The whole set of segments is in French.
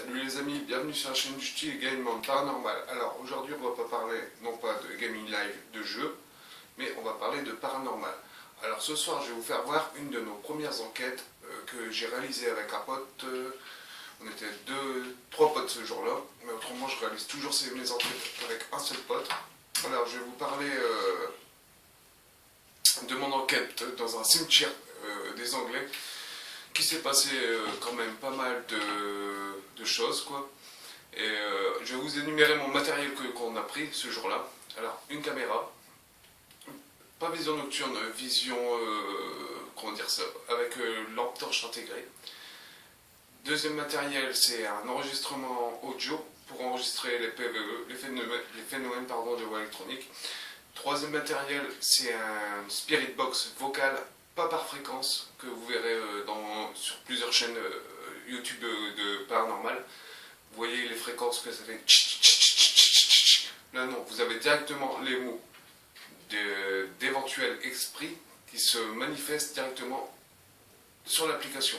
Salut les amis, bienvenue sur la chaîne du Ch'ti Également Paranormal. Alors aujourd'hui on va pas parler non pas de gaming live de jeu, mais on va parler de paranormal. Alors ce soir je vais vous faire voir une de nos premières enquêtes que j'ai réalisées avec un pote. On était trois potes ce jour-là, mais autrement je réalise toujours mes enquêtes avec un seul pote. Alors je vais vous parler de mon enquête dans un cimetière des Anglais, qui s'est passé quand même pas mal de choses, quoi. Et je vais vous énumérer mon matériel qu'on a pris ce jour-là. Alors, une caméra, pas vision nocturne, vision, comment dire ça, avec lampe torche intégrée. Deuxième matériel, c'est un enregistrement audio pour enregistrer les PVE, les phénomènes de voix électronique. Troisième matériel, c'est un spirit box vocal, pas par fréquence, que vous verrez sur plusieurs chaînes YouTube de paranormal. Vous voyez les fréquences que ça fait. Là non, vous avez directement les mots d'éventuels esprits qui se manifestent directement sur l'application.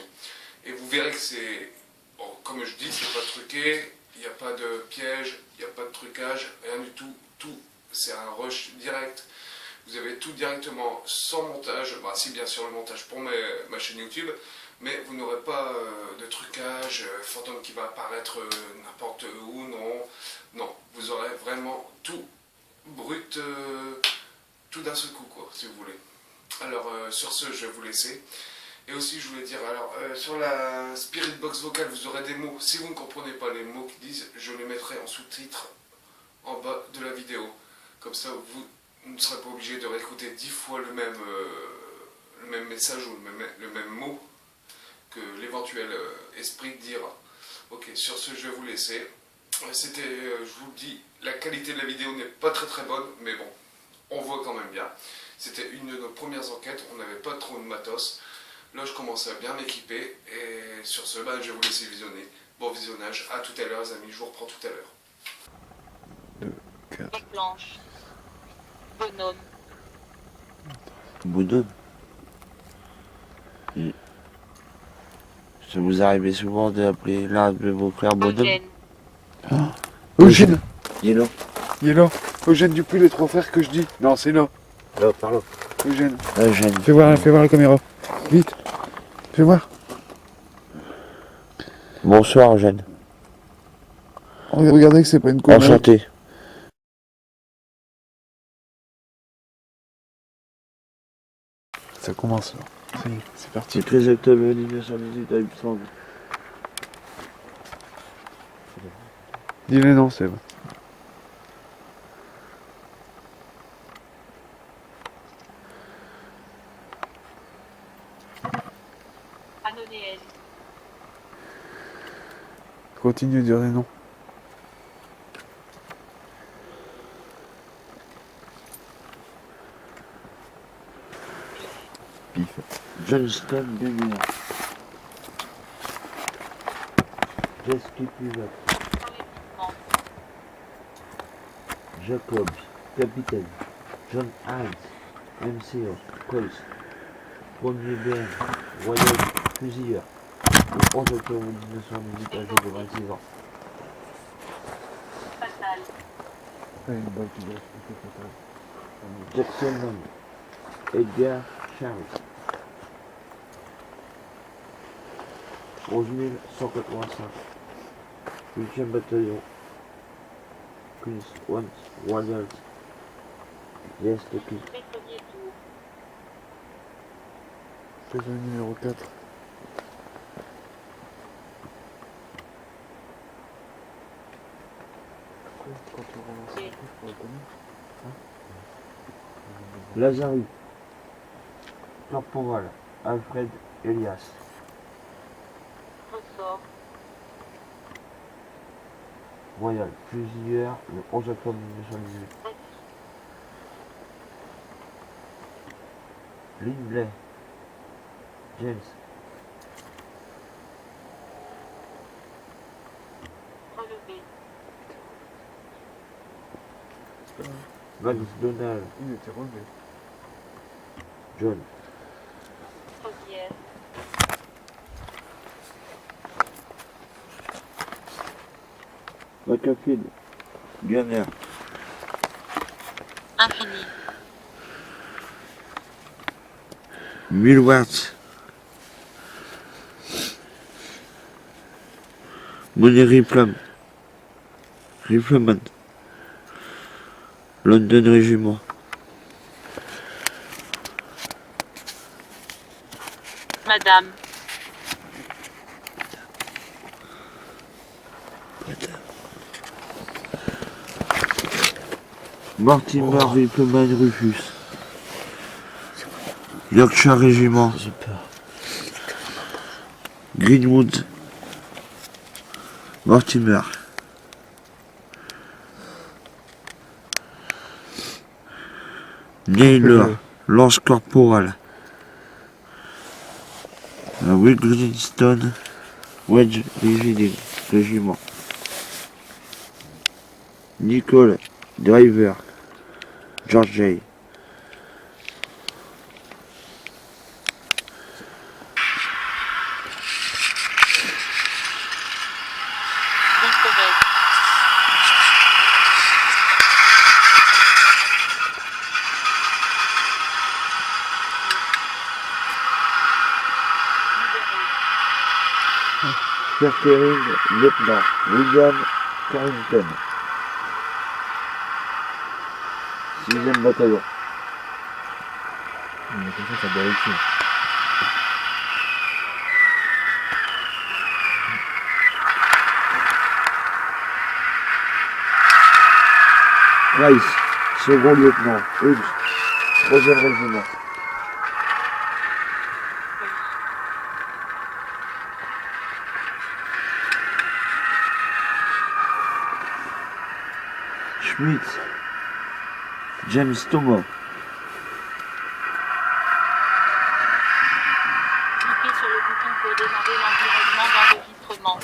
Et vous verrez que c'est, bon, comme je dis, c'est pas truqué, il n'y a pas de piège, il n'y a pas de trucage, rien du tout. Tout, c'est un rush direct. Vous avez tout directement sans montage, bah, si bien sûr le montage pour ma chaîne YouTube, mais vous n'aurez pas de trucage, fantôme qui va apparaître n'importe où, non, vous aurez vraiment tout brut, tout d'un seul coup, quoi, si vous voulez. Alors sur ce, je vais vous laisser. Et aussi, je voulais dire, alors sur la Spirit Box vocale, vous aurez des mots. Si vous ne comprenez pas les mots qu'ils disent, je les mettrai en sous-titres en bas de la vidéo. Comme ça, vous ne serez pas obligé de réécouter 10 fois le même message ou le même mot que l'éventuel esprit dira. Ok, sur ce, je vais vous laisser. C'était, je vous le dis, la qualité de la vidéo n'est pas très bonne, mais bon, on voit quand même bien. C'était une de nos premières enquêtes, on n'avait pas trop de matos. Là, je commençais à bien m'équiper, et sur ce, je vais vous laisser visionner. Bon visionnage, à tout à l'heure les amis, je vous reprends tout à l'heure. 2, 4. Blanche. Bonhomme. Bonhomme. Ça vous arrivez souvent d'appeler l'un de vos frères bonhomme? Eugène. Il est là. Il est là. Eugène Dupuis, les trois frères que je dis. Non, c'est là. Là, par là. Eugène. Eugène. Fais voir la caméra. Vite. Fais voir. Bonsoir Eugène. Regardez que c'est pas une connerie. Enchanté. Ça commence là. Ça y est, c'est parti. C'est très octobre 1918 à Luxembourg. Dis-les non, Seb. Anonéenne. Continue de dire les noms. Pif. Johnston Bumir. Jessica Pivot. Jacobs. Capitaine. John Hines. MCO. Coles. Premier Bain. Royal Fusilleur. Le 11 octobre 1918 âgé de 26 ans. Fatale. Une balle qui doit être Jackson Long. Edgar Charles. 11 185. 8e bataillon. Queens One Royals. Yes, Toki. Pétrolier Tour. Prisonnier numéro 4. Quand tu relances un coup, je pourrais connaître. Lazarus. Corporal. Alfred Elias. Ressort. Royal Fusilleur le 11 octobre 1918. Lindley. James. Relevé. Max Donald. Il était relevé. John. Première. Battlefield. Gunner. Infini. 1000 watts. Money Rifleman. London Régiment. Madame. Mortimer Rifleman Rufus. Yorkshire Régiment. J'ai peur. Greenwood. Mortimer. Naylor. Lance Corporal. Wiglinstone. Wedge Régiment. Nicole Driver. George J. Bon Catherine Lieutenant William Carrington. 6e bataillon. Mais comme ça doit être ici. Rice, second lieutenant Hughes, 3e régiment. Schmidt, James Thomas. Cliquez sur le bouton pour démarrer l'environnement d'enregistrement.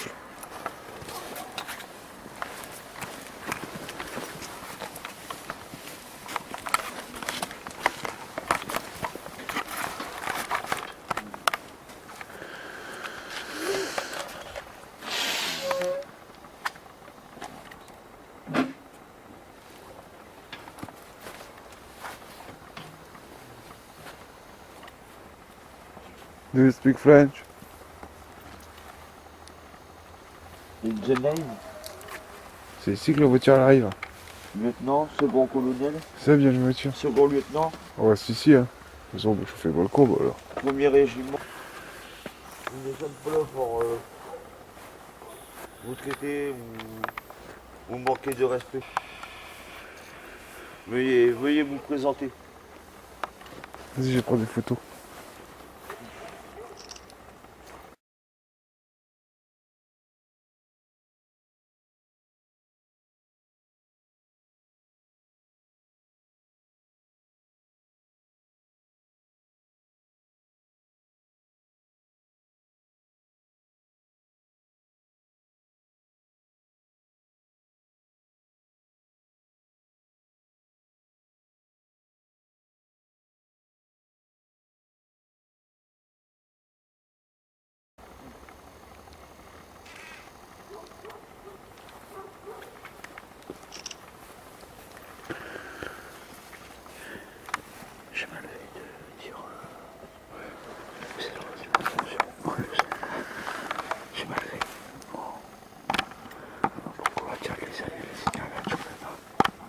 Do you speak French? Et the name, C'est ici que la voiture elle arrive. lieutenant, second colonel, C'est bien une voiture. second lieutenant, Ouais, c'est ici, hein. De toute façon, je fais pas le courbe alors. premier régiment. Nous ne sommes pas là pour vous traiter ou manquer de respect. Veuillez vous présenter. Vas-y, je vais prendre des photos.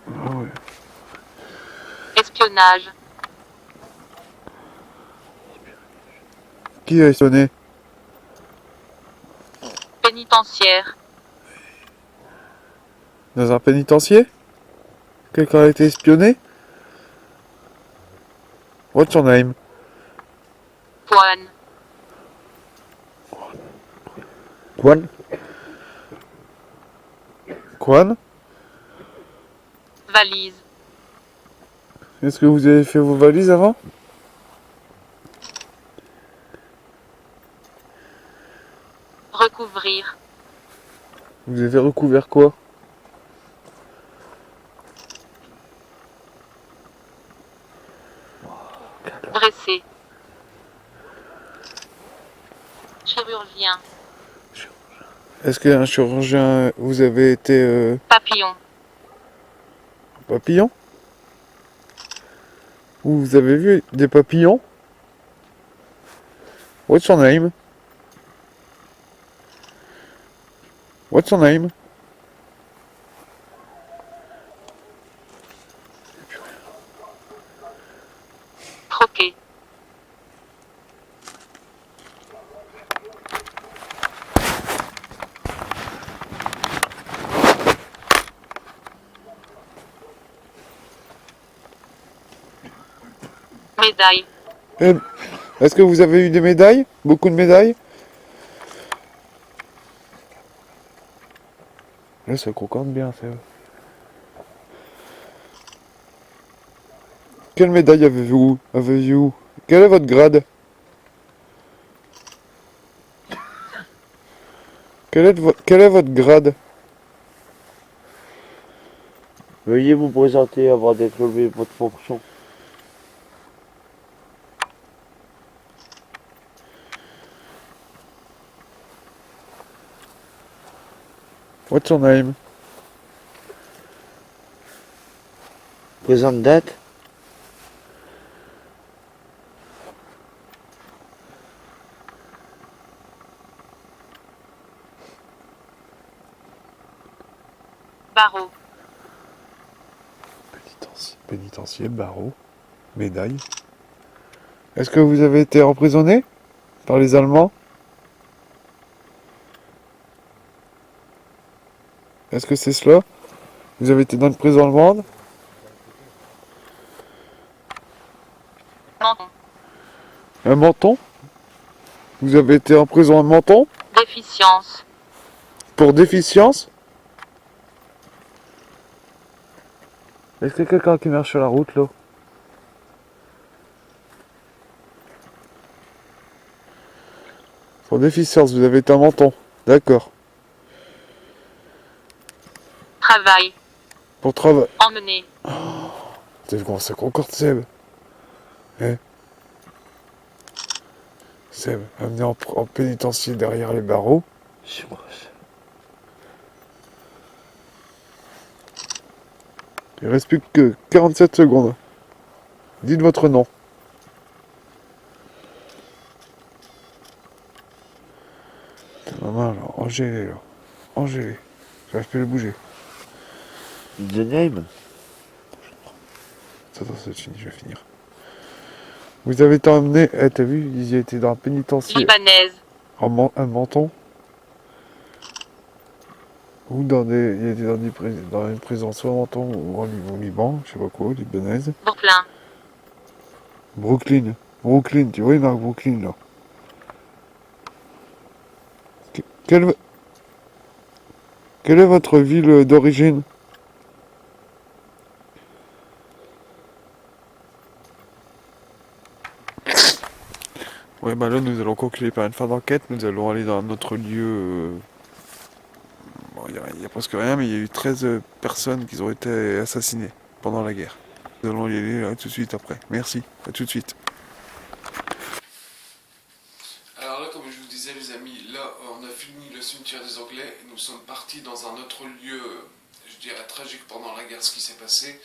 Ah ouais. Espionnage. Qui a espionné? Pénitentiaire. Dans un pénitencier? Quelqu'un a été espionné? What's your name? Poigne. Quan, Quan? Valise. Est-ce que vous avez fait vos valises avant? Recouvrir. Vous avez recouvert quoi? Dresser. Chirurgien. Est-ce qu'un chirurgien, vous avez été Papillon. papillon? Ou vous avez vu des papillons? What's your name? What's your name? Troquet. Médaille. Est-ce que vous avez eu des médailles? Beaucoup de médailles? Là, ça concorde bien, ça. Quelle médaille avez-vous? Avez-vous? Quel est votre grade? Quel est votre grade? Veuillez vous présenter avant d'être levé de votre fonction. What's your name? Présente date. Barreau. Pénitencier, barreau, médaille. Est-ce que vous avez été emprisonné par les Allemands? Est-ce que c'est cela? Vous avez été dans une prison allemande? Menton. Un menton? Vous avez été en prison à Menton? Déficience. Pour déficience? Est-ce qu'il y a quelqu'un qui marche sur la route là? Pour déficience, vous avez été à Menton. D'accord. Travail. Pour travail. Emmener. C'est comment ça concorde, Seb? Hein? Seb, amené en pénitencier derrière les barreaux. Je brosse. Il reste plus que 47 secondes. Dites votre nom. Maman, là, Angélé, là. Angélé. J'arrive plus à le bouger. The name. Attends, c'est fini, je vais finir. Vous avez été emmené, t'as vu, ils y étaient dans un pénitencier Libanaise. un Menton. Ou dans des, il était dans une prison soit à Menton ou au Liban, je sais pas quoi, libanaise. Brooklyn. Brooklyn. Brooklyn, tu vois, il marque Brooklyn là. Quelle est votre ville d'origine? Ouais, bah là, nous allons conclure par une fin d'enquête. Nous allons aller dans un autre lieu. Bon, il y a presque rien, mais il y a eu 13 personnes qui ont été assassinées pendant la guerre. Nous allons y aller là, tout de suite après. Merci, à tout de suite. Alors là, comme je vous disais les amis, là on a fini le cimetière des Anglais et nous sommes partis dans un autre lieu, je dirais tragique pendant la guerre, ce qui s'est passé.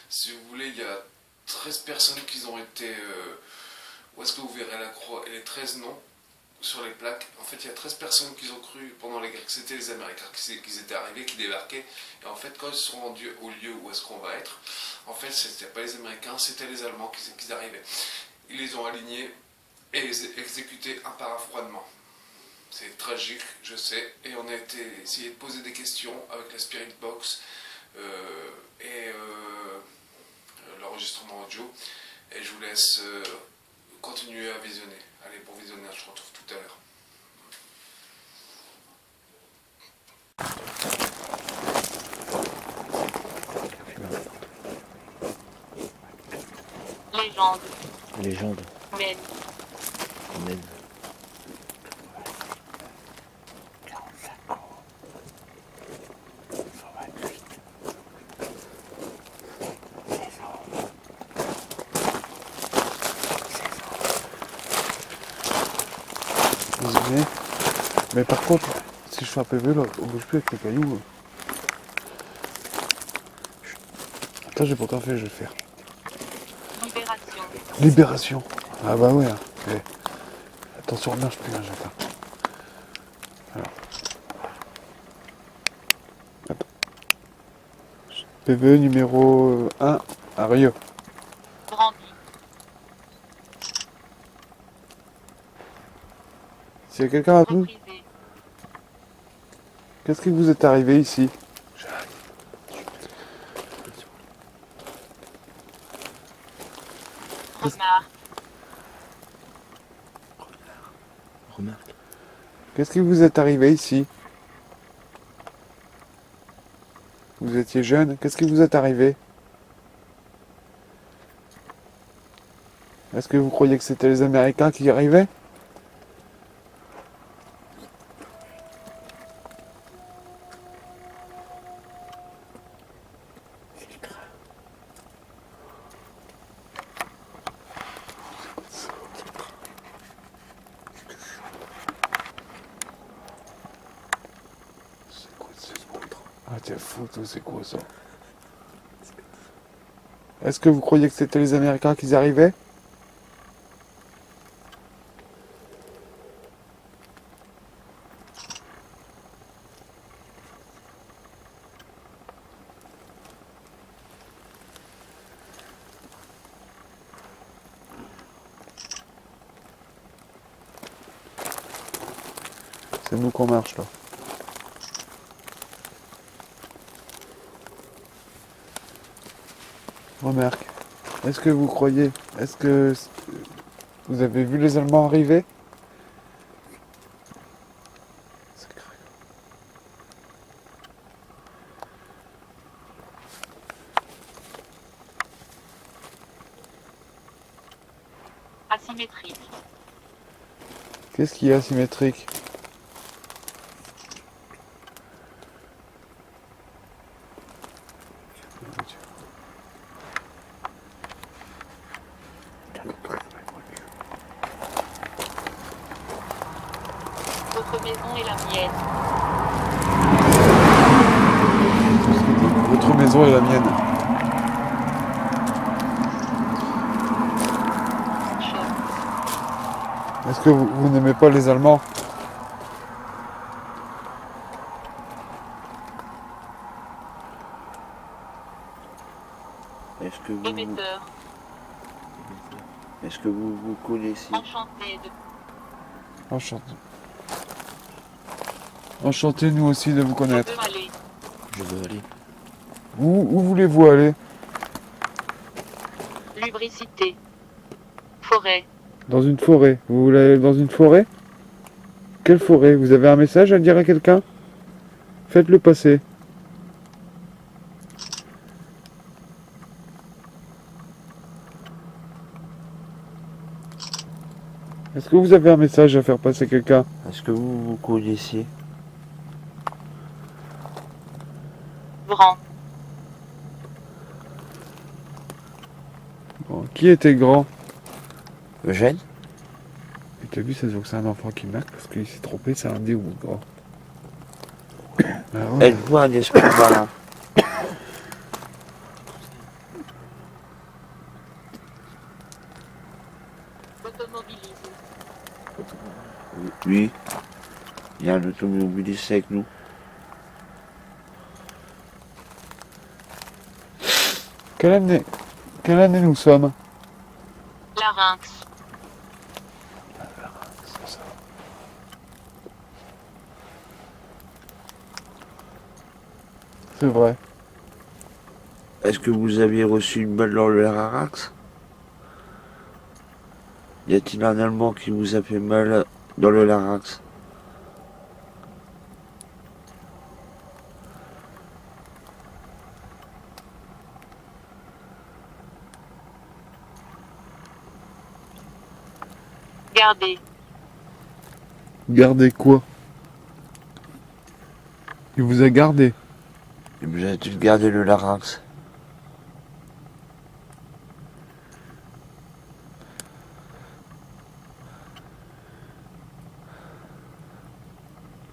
Si vous voulez, il y a 13 personnes qui ont été... où est-ce que vous verrez la croix et les 13 noms sur les plaques? En fait, il y a 13 personnes qui ont cru pendant la guerre que c'était les Américains qui étaient arrivés, qui débarquaient. Et en fait, quand ils sont rendus au lieu où est-ce qu'on va être, en fait, c'était pas les Américains, c'était les Allemands qui arrivaient. Ils les ont alignés et les exécutés un par un froidement. C'est tragique, je sais, et on a essayé de poser des questions avec la Spirit Box et l'enregistrement audio, et je vous laisse continuer à visionner. Allez, bon visionnage, je retrouve tout à l'heure. Légende. Légende. Men. Amen. Désolé. Mais par contre, Si je fais un PV, là, on bouge plus avec les cailloux. Attends, j'ai pas encore fait, je vais le faire. Libération. Libération. Ah bah ouais. Hein. Eh, attention, ne marche plus, hein, j'attends. Alors. Attends. PV numéro 1 à Rio. Brandi. S'il y a quelqu'un à vous, Reprisé. qu'est-ce qui vous est arrivé ici? Remarque. Remarque. Qu'est-ce qui vous est arrivé ici? Vous étiez jeune, qu'est-ce qui vous est arrivé? Est-ce que vous croyez que c'était les Américains qui arrivaient? Ah t'es fou, toi, c'est quoi ça? Est-ce que vous croyez que c'était les Américains qui arrivaient? C'est nous qu'on marche là. Remarque, est-ce que vous croyez, est-ce que vous avez vu les Allemands arriver? Asymétrique. Qu'est-ce qui est asymétrique? Votre maison est la mienne. Votre maison est la mienne. Choc. Est-ce que vous n'aimez pas les Allemands? Est-ce que vous, Émetteur. est-ce que vous vous connaissez? Enchanté de Enchanté. Enchanté nous aussi de vous je connaître. veux aller. Je veux aller. Où voulez-vous aller? Lubricité. Forêt. Dans une forêt. Vous voulez aller dans une forêt? Quelle forêt? Vous avez un message à dire à quelqu'un? Faites-le passer. Est-ce que vous avez un message à faire passer quelqu'un? Est-ce que vous vous connaissez? Grand. Bon, qui était grand? Eugène? Et t'as vu, ça se voit que c'est un enfant qui marque parce qu'il s'est trompé, c'est un D ou un grand. Ah ouais. Êtes-vous un esprit malin? Automobilisme. Oui. Il y a un automobiliste avec nous. Quelle année nous sommes? Larynx. C'est vrai. Est-ce que vous aviez reçu une balle dans le larynx? Y a-t-il un Allemand qui vous a fait mal dans le larynx? Garder. Gardez quoi? Il vous a gardé. Et vous a-t-il gardé le larynx?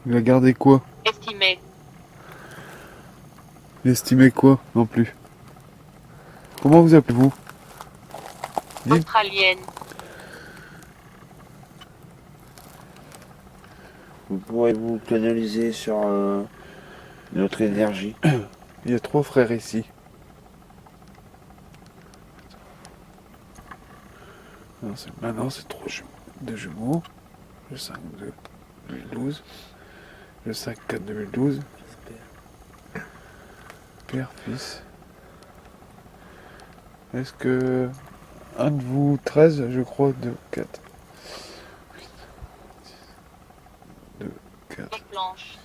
Il a gardé quoi? Estimé. Il estimait quoi non plus? Comment vous appelez-vous? Dites. Australienne. Vous pourrez vous canaliser sur notre énergie. Il y a 3 frères ici. Maintenant, c'est 2 jumeaux. Le 5-2 2012. Le 5-4 2012. Père, fils. Est-ce que un de vous 13, je crois, 2, 4. 2, 4. Blanche.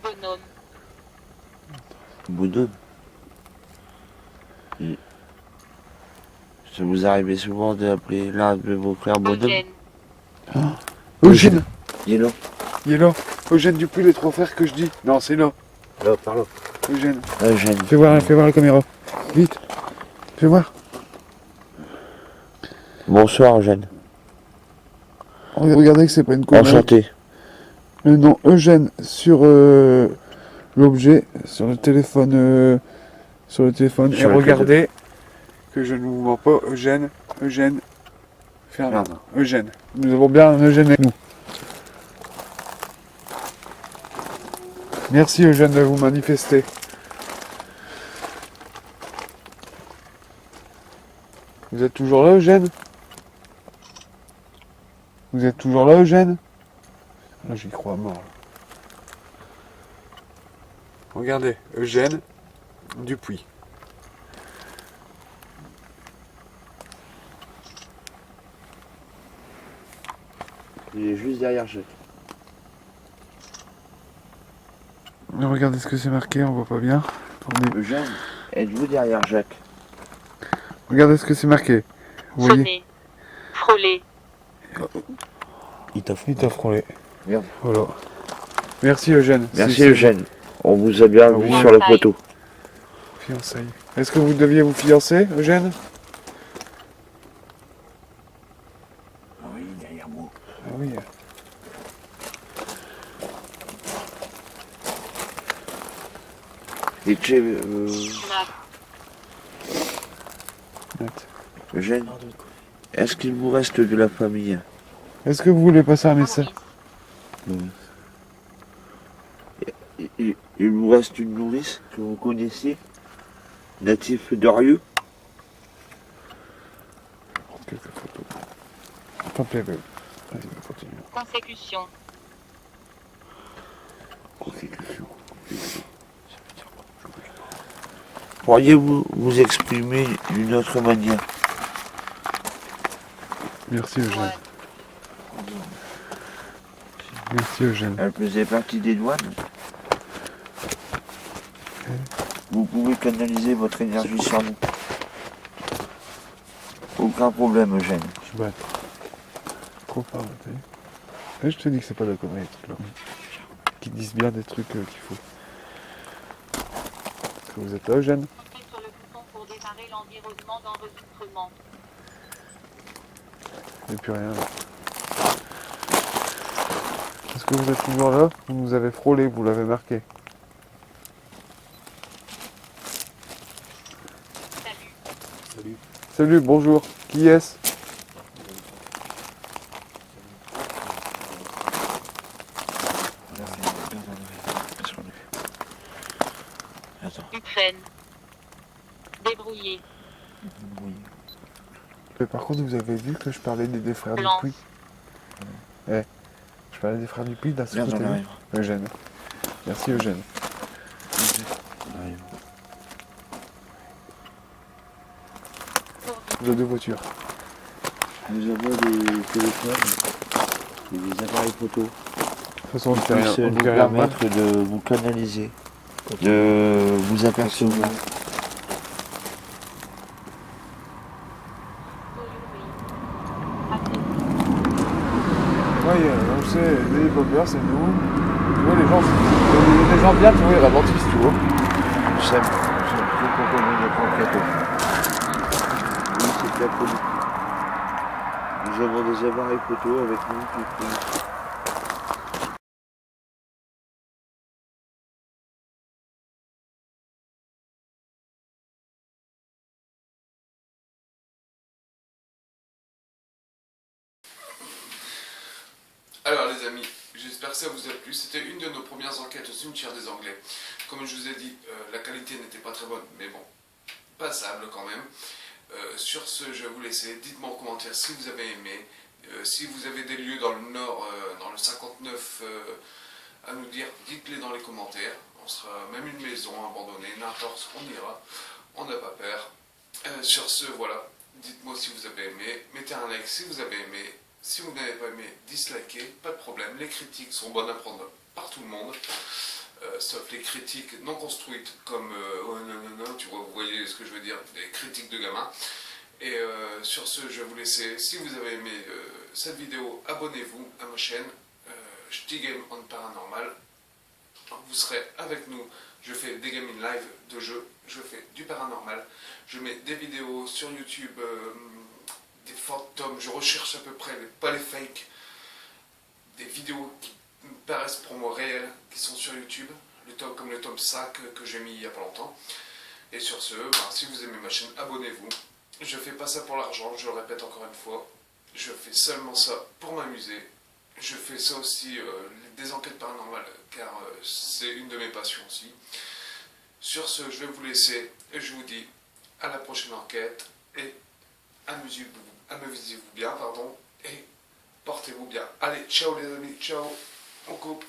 Bonhomme. Bonhomme. Et ça vous arrivait souvent d'appeler l'un de vos frères bonhomme? Eugène. Eugène. Il est là. Il est là. Eugène Dupuis, les 3 frères que je dis. Non, c'est là. Là, par là. Eugène. Eugène. Fais voir la caméra. Vite. Fais voir. Bonsoir Eugène. Regardez que c'est pas une connerie. Enchanté. Le nom Eugène sur l'objet, sur le téléphone. Et regardez que je ne vous mens pas. Eugène. Ferme. Eugène. Nous avons bien un Eugène avec nous. Merci Eugène de vous manifester. Vous êtes toujours là Eugène? Vous êtes toujours là Eugène? Là j'y crois mort. Regardez, Eugène Dupuis. Il est juste derrière Jacques. Regardez ce que c'est marqué, on voit pas bien. Attendez. Eugène, êtes-vous derrière Jacques? Regardez ce que c'est marqué. Vous voyez? Sonner. Frôler. Il t'a Il t'a frôlé. Merde. Voilà. Merci Eugène. Merci Eugène. On vous a bien vu oui. sur le poteau. Fiançailles. Est-ce que vous deviez vous fiancer, Eugène? Ah oui, derrière moi. Ah oui. Et tu Map. Net. Eugène, est-ce qu'il vous reste de la famille? Est-ce que vous voulez passer un message? Il vous reste une nourrice que vous connaissiez, natif d'Orieux? Quelques photos. Tant pis, vas-y, continue. Consécution. Consécution. Pourriez-vous vous exprimer d'une autre manière? Merci Eugène. Ouais. Merci Eugène. Elle faisait partie des douanes. Vous pouvez canaliser votre énergie sur nous. Aucun problème, Eugène. Je vais trop parler. Et je te dis que c'est pas de la connerie, ce truc-là. Qu'ils disent bien des trucs qu'il faut. Est-ce que vous êtes là, Eugène? Cliquez sur le bouton pour démarrer l'environnement d'enregistrement. Il n'y a plus rien. Est-ce que vous êtes toujours là? Vous nous avez frôlé, vous l'avez marqué. Salut. Salut, bonjour. Qui est-ce? Ukraine. Débrouillé. Mais par contre, vous avez vu que je parlais des frères Blanc. Dupuis? Je parlais des frères Dupuis d'un seul Viens, côté. on arrive. Eugène. Merci Eugène. On arrive. Vous avez 2 voitures. Nous avons des téléphones et des appareils photo De toute façon, on ne qui fait rien. puissent On ne nous fait rien de mal. permettre de vous canaliser, de vous apercevoir. Oui, on le sait, les poppers, c'est nous. Tu vois, les gens bien, tu vois, ils ralentissent, tu vois. J'aime tout pour qu'on ait notre plateau. Oui, c'est la police. Nous avons des appareils photo avec nous qui J'espère que ça vous a plu. C'était une de nos premières enquêtes au cimetière des Anglais. Comme je vous ai dit, la qualité n'était pas très bonne, mais bon, passable quand même. Sur ce, je vais vous laisser. Dites-moi en commentaire si vous avez aimé. Si vous avez des lieux dans le nord, dans le 59 à nous dire, dites-les dans les commentaires. On sera même une maison abandonnée, n'importe, on ira. On n'a pas peur. Sur ce, voilà. Dites-moi si vous avez aimé. Mettez un like si vous avez aimé. Si vous n'avez pas aimé, dislikez. Pas de problème. Les critiques sont bonnes à prendre par tout le monde. Sauf les critiques non construites comme oh non, tu vois, vous voyez ce que je veux dire, des critiques de gamins. Et sur ce, je vais vous laisser. Si vous avez aimé cette vidéo, abonnez-vous à ma chaîne Shtigame on Paranormal. Vous serez avec nous. Je fais des gaming live de jeux, je fais du paranormal, je mets des vidéos sur YouTube, des fantômes, je recherche à peu près, pas les fakes, des vidéos qui me paraissent pour moi réelles, qui sont sur YouTube, comme le tome 5 que j'ai mis il n'y a pas longtemps. Et sur ce, si vous aimez ma chaîne, abonnez-vous. Je fais pas ça pour l'argent, je le répète encore une fois, je fais seulement ça pour m'amuser. Je fais ça aussi, des enquêtes paranormales, car c'est une de mes passions aussi. Sur ce, je vais vous laisser et je vous dis à la prochaine enquête et amusez-vous bien, et portez-vous bien. Allez, ciao les amis, ciao, on coupe.